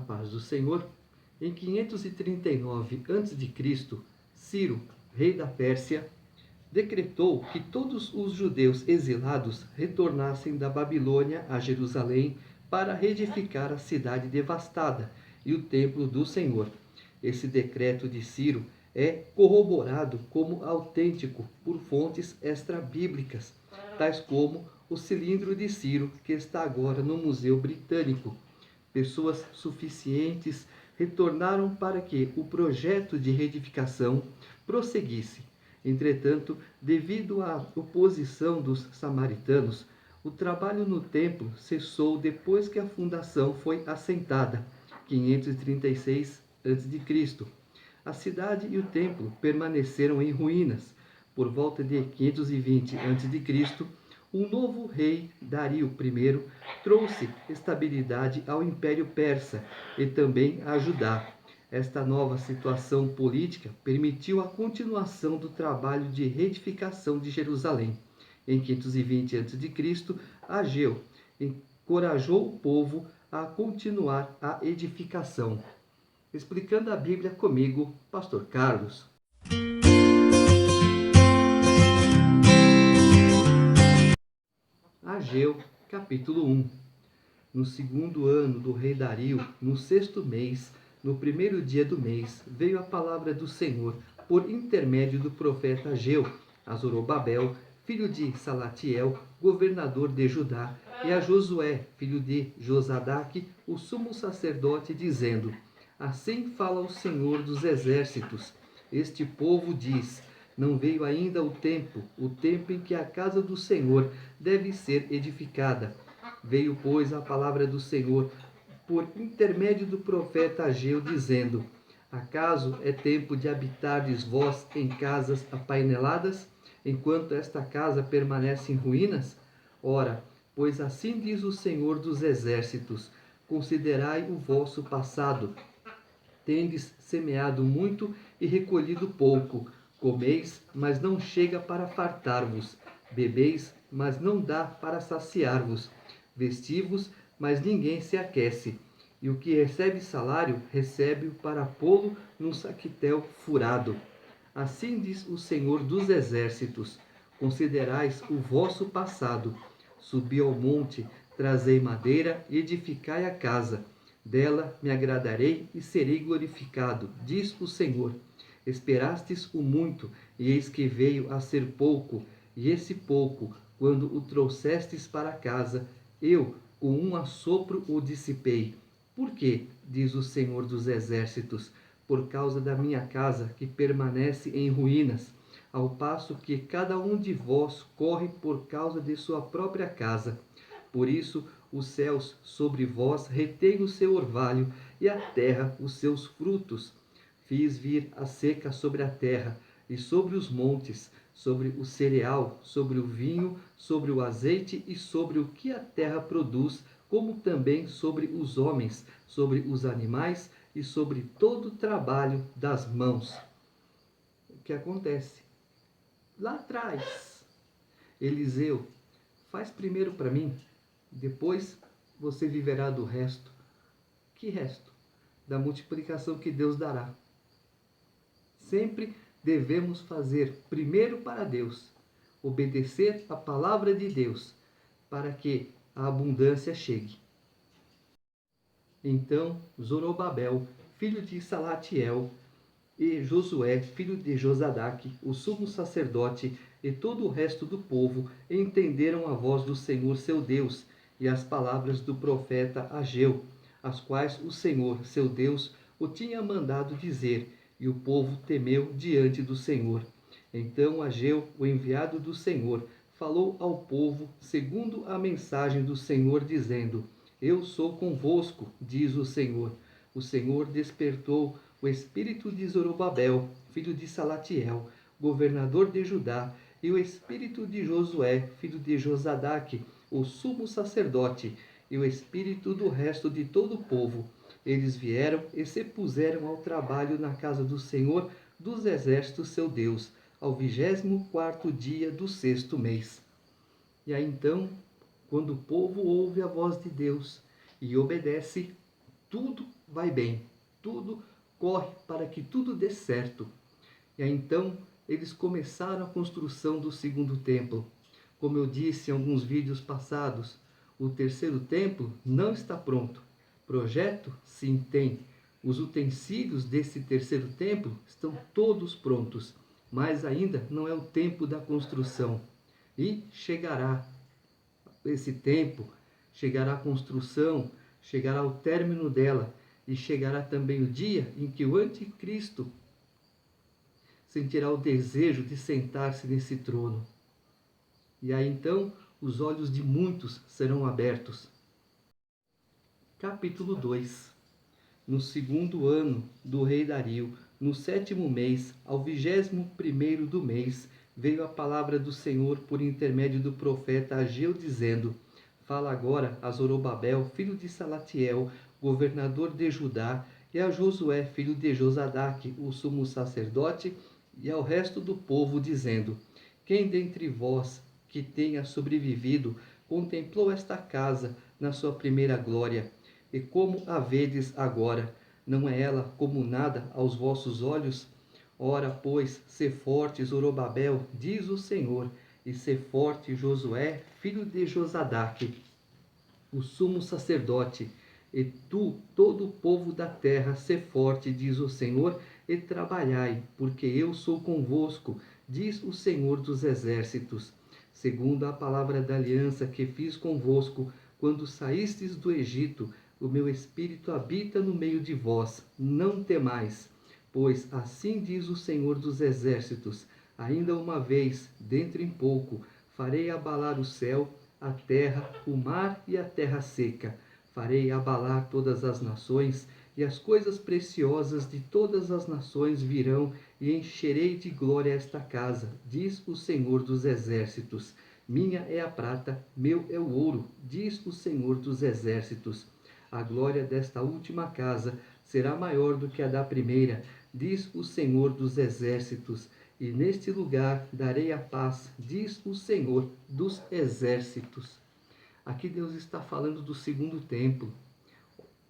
paz do Senhor, em 539 a.C., Ciro, rei da Pérsia, decretou que todos os judeus exilados retornassem da Babilônia a Jerusalém para reedificar a cidade devastada e o templo do Senhor. Esse decreto de Ciro é corroborado como autêntico por fontes extra-bíblicas, tais como o cilindro de Ciro, que está agora no Museu Britânico. Pessoas suficientes retornaram para que o projeto de reedificação prosseguisse. Entretanto, devido à oposição dos samaritanos, o trabalho no templo cessou depois que a fundação foi assentada, 536 a.C. A cidade e o templo permaneceram em ruínas. Por volta de 520 a.C., um novo rei, Dario I, trouxe estabilidade ao Império Persa e também a Judá. Esta nova situação política permitiu a continuação do trabalho de reedificação de Jerusalém. Em 520 a.C., Ageu encorajou o povo a continuar a edificação. Explicando a Bíblia comigo, Pastor Carlos. Ageu, capítulo 1. No segundo ano do rei Dario, no sexto mês, no primeiro dia do mês, veio a palavra do Senhor, por intermédio do profeta Ageu, a Zorobabel, filho de Salatiel, governador de Judá, e a Josué, filho de Josadaque, o sumo sacerdote, dizendo: Assim fala o Senhor dos exércitos. Este povo diz: não veio ainda o tempo em que a casa do Senhor deve ser edificada. Veio, pois, a palavra do Senhor por intermédio do profeta Ageu, dizendo: Acaso é tempo de habitardes vós em casas apaineladas, enquanto esta casa permanece em ruínas? Ora, pois assim diz o Senhor dos exércitos: considerai o vosso passado. Tendes semeado muito e recolhido pouco. Comeis, mas não chega para fartar-vos. Bebeis, mas não dá para saciar-vos. Vesti-vos, mas ninguém se aquece. E o que recebe salário, recebe-o para pô-lo num saquitel furado. Assim diz o Senhor dos exércitos: considerais o vosso passado. Subi ao monte, trazei madeira e edificai a casa. Dela me agradarei e serei glorificado, diz o Senhor. Esperastes o muito, e eis que veio a ser pouco, e esse pouco, quando o trouxestes para casa, eu, com um assopro, o dissipei. Por quê? Diz o Senhor dos exércitos: por causa da minha casa, que permanece em ruínas, ao passo que cada um de vós corre por causa de sua própria casa. Por isso, os céus sobre vós retêm o seu orvalho, e a terra os seus frutos. Fiz vir a seca sobre a terra, e sobre os montes, sobre o cereal, sobre o vinho, sobre o azeite e sobre o que a terra produz, como também sobre os homens, sobre os animais e sobre todo o trabalho das mãos. O que acontece? Lá atrás, Eliseu, faz primeiro para mim, depois você viverá do resto. Que resto? Da multiplicação que Deus dará. Sempre devemos fazer primeiro para Deus, obedecer a palavra de Deus, para que a abundância chegue. Então Zorobabel, filho de Salatiel, e Josué, filho de Josadaque, o sumo sacerdote, e todo o resto do povo entenderam a voz do Senhor seu Deus e as palavras do profeta Ageu, as quais o Senhor seu Deus o tinha mandado dizer, e o povo temeu diante do Senhor. Então Ageu, o enviado do Senhor, falou ao povo segundo a mensagem do Senhor, dizendo: Eu sou convosco, diz o Senhor. O Senhor despertou o espírito de Zorobabel, filho de Salatiel, governador de Judá, e o espírito de Josué, filho de Josadaque, o sumo sacerdote, e o espírito do resto de todo o povo. Eles vieram e se puseram ao trabalho na casa do Senhor dos exércitos, seu Deus, ao 24º dia do sexto mês. E aí então, quando o povo ouve a voz de Deus e obedece, tudo vai bem, tudo corre para que tudo dê certo. E aí então eles começaram a construção do segundo templo. Como eu disse em alguns vídeos passados, o terceiro templo não está pronto. Projeto? Sim, tem. Os utensílios desse terceiro templo estão todos prontos, mas ainda não é o tempo da construção. E chegará esse tempo, chegará a construção, chegará o término dela, e chegará também o dia em que o anticristo sentirá o desejo de sentar-se nesse trono. E aí então os olhos de muitos serão abertos. Capítulo 2. No segundo ano do rei Dario, no 7º mês, ao 21º do mês, veio a palavra do Senhor por intermédio do profeta Ageu, dizendo: Fala agora a Zorobabel, filho de Salatiel, governador de Judá, e a Josué, filho de Josadaque, o sumo sacerdote, e ao resto do povo, dizendo: Quem dentre vós que tenha sobrevivido contemplou esta casa na sua primeira glória? E como a vedes agora, não é ela como nada aos vossos olhos? Ora, pois, sê forte, Zorobabel, diz o Senhor, e sê forte, Josué, filho de Josadaque, o sumo sacerdote, e tu, todo o povo da terra, sê forte, diz o Senhor, e trabalhai, porque eu sou convosco, diz o Senhor dos exércitos, segundo a palavra da aliança que fiz convosco, quando saístes do Egito. O meu espírito habita no meio de vós, não temais, pois assim diz o Senhor dos exércitos: ainda uma vez, dentro em pouco, farei abalar o céu, a terra, o mar e a terra seca. Farei abalar todas as nações, e as coisas preciosas de todas as nações virão, e encherei de glória esta casa, diz o Senhor dos exércitos. Minha é a prata, meu é o ouro, diz o Senhor dos exércitos. A glória desta última casa será maior do que a da primeira, diz o Senhor dos exércitos. E neste lugar darei a paz, diz o Senhor dos exércitos. Aqui Deus está falando do segundo templo.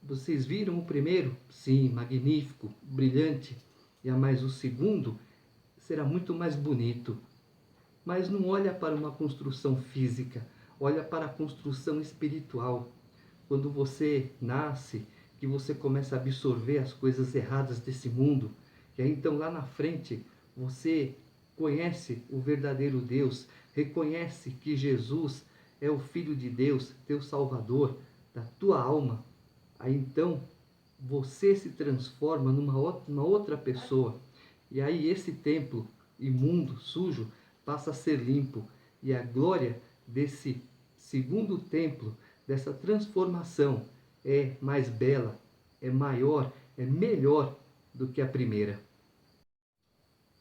Vocês viram o primeiro? Sim, magnífico, brilhante. Mas o segundo será muito mais bonito. Mas não olha para uma construção física, olha para a construção espiritual. Quando você nasce, que você começa a absorver as coisas erradas desse mundo, e aí então lá na frente você conhece o verdadeiro Deus, reconhece que Jesus é o Filho de Deus, teu Salvador, da tua alma. Aí então você se transforma numa outra pessoa. E aí esse templo imundo, sujo, passa a ser limpo. E a glória desse segundo templo, dessa transformação, é mais bela, é maior, é melhor do que a primeira.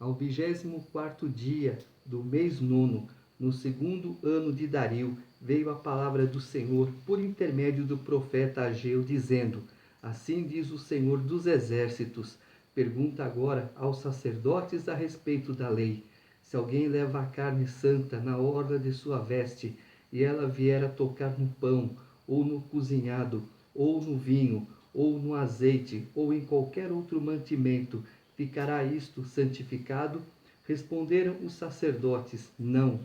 Ao 24º dia do mês nono, no segundo ano de Dario, veio a palavra do Senhor por intermédio do profeta Ageu, dizendo: Assim diz o Senhor dos exércitos, pergunta agora aos sacerdotes a respeito da lei. Se alguém leva a carne santa na orla de sua veste, e ela vier a tocar no pão, ou no cozinhado, ou no vinho, ou no azeite, ou em qualquer outro mantimento, ficará isto santificado? Responderam os sacerdotes: não.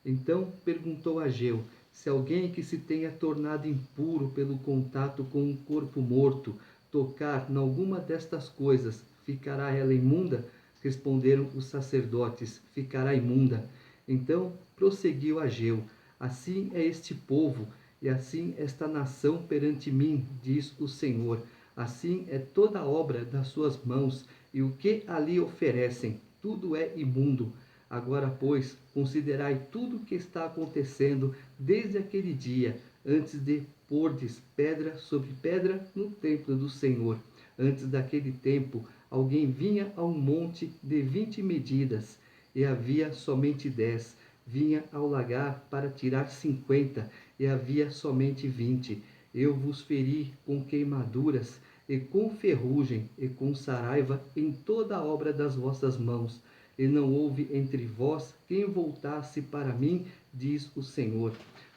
Então perguntou Ageu: se alguém que se tenha tornado impuro pelo contato com um corpo morto tocar em alguma destas coisas, ficará ela imunda? Responderam os sacerdotes: ficará imunda. Então prosseguiu Ageu: assim é este povo, e assim esta nação perante mim, diz o Senhor. Assim é toda a obra das suas mãos, e o que ali oferecem, tudo é imundo. Agora, pois, considerai tudo o que está acontecendo desde aquele dia, antes de pordes pedra sobre pedra no templo do Senhor. Antes daquele tempo, alguém vinha a um monte de 20 medidas, e havia somente 10. Vinha ao lagar para tirar 50, e havia somente 20. Eu vos feri com queimaduras, e com ferrugem, e com saraiva em toda a obra das vossas mãos. E não houve entre vós quem voltasse para mim, diz o Senhor.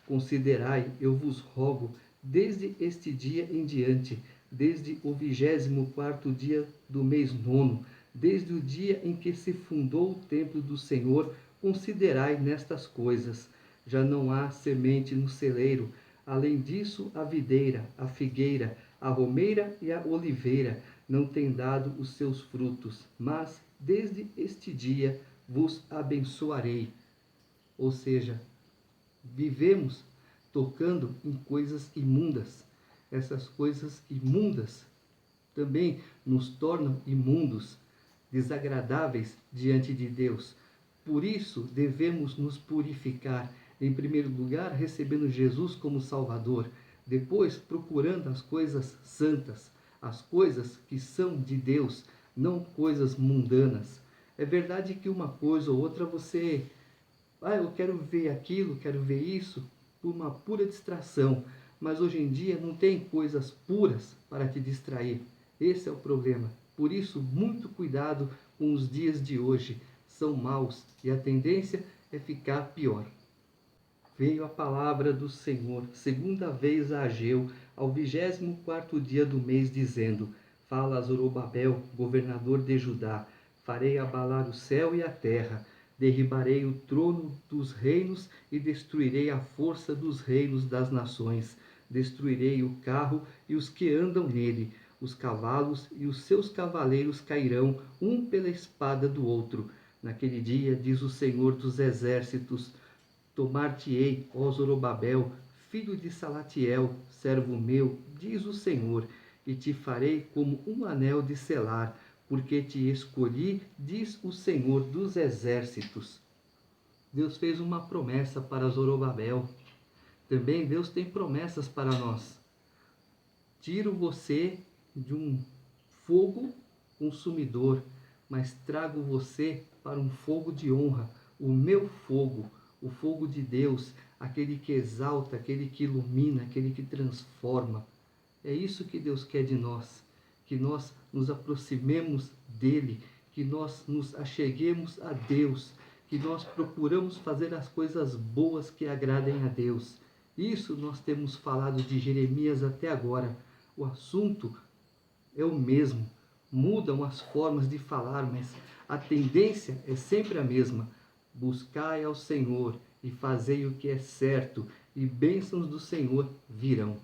Considerai, eu vos rogo, desde este dia em diante, desde o 24º dia do mês nono, desde o dia em que se fundou o templo do Senhor, considerai nestas coisas. Já não há semente no celeiro. Além disso, a videira, a figueira, a romeira e a oliveira não têm dado os seus frutos, mas desde este dia vos abençoarei. Ou seja, vivemos tocando em coisas imundas. Essas coisas imundas também nos tornam imundos, desagradáveis diante de Deus. Por isso, devemos nos purificar, em primeiro lugar, recebendo Jesus como Salvador, depois procurando as coisas santas, as coisas que são de Deus, não coisas mundanas. É verdade que uma coisa ou outra você, eu quero ver aquilo, quero ver isso, por uma pura distração, mas hoje em dia não tem coisas puras para te distrair. Esse é o problema. Por isso, muito cuidado com os dias de hoje. São maus e a tendência é ficar pior. Veio a palavra do Senhor, segunda vez a Ageu, ao 24º dia do mês, dizendo: Fala a Zorobabel, governador de Judá: Farei abalar o céu e a terra, derribarei o trono dos reinos e destruirei a força dos reinos das nações. Destruirei o carro e os que andam nele, os cavalos e os seus cavaleiros cairão, um pela espada do outro. Naquele dia, diz o Senhor dos exércitos, tomar-te-ei, ó Zorobabel, filho de Salatiel, servo meu, diz o Senhor, e te farei como um anel de selar, porque te escolhi, diz o Senhor dos exércitos. Deus fez uma promessa para Zorobabel. Também Deus tem promessas para nós. Tiro você de um fogo consumidor, mas trago você para um fogo de honra, o meu fogo, o fogo de Deus, aquele que exalta, aquele que ilumina, aquele que transforma. É isso que Deus quer de nós, que nós nos aproximemos dele, que nós nos acheguemos a Deus, que nós procuramos fazer as coisas boas que agradem a Deus. Isso nós temos falado de Jeremias até agora. O assunto é o mesmo, mudam as formas de falar, mas a tendência é sempre a mesma. Buscai ao Senhor e fazei o que é certo, e bênçãos do Senhor virão.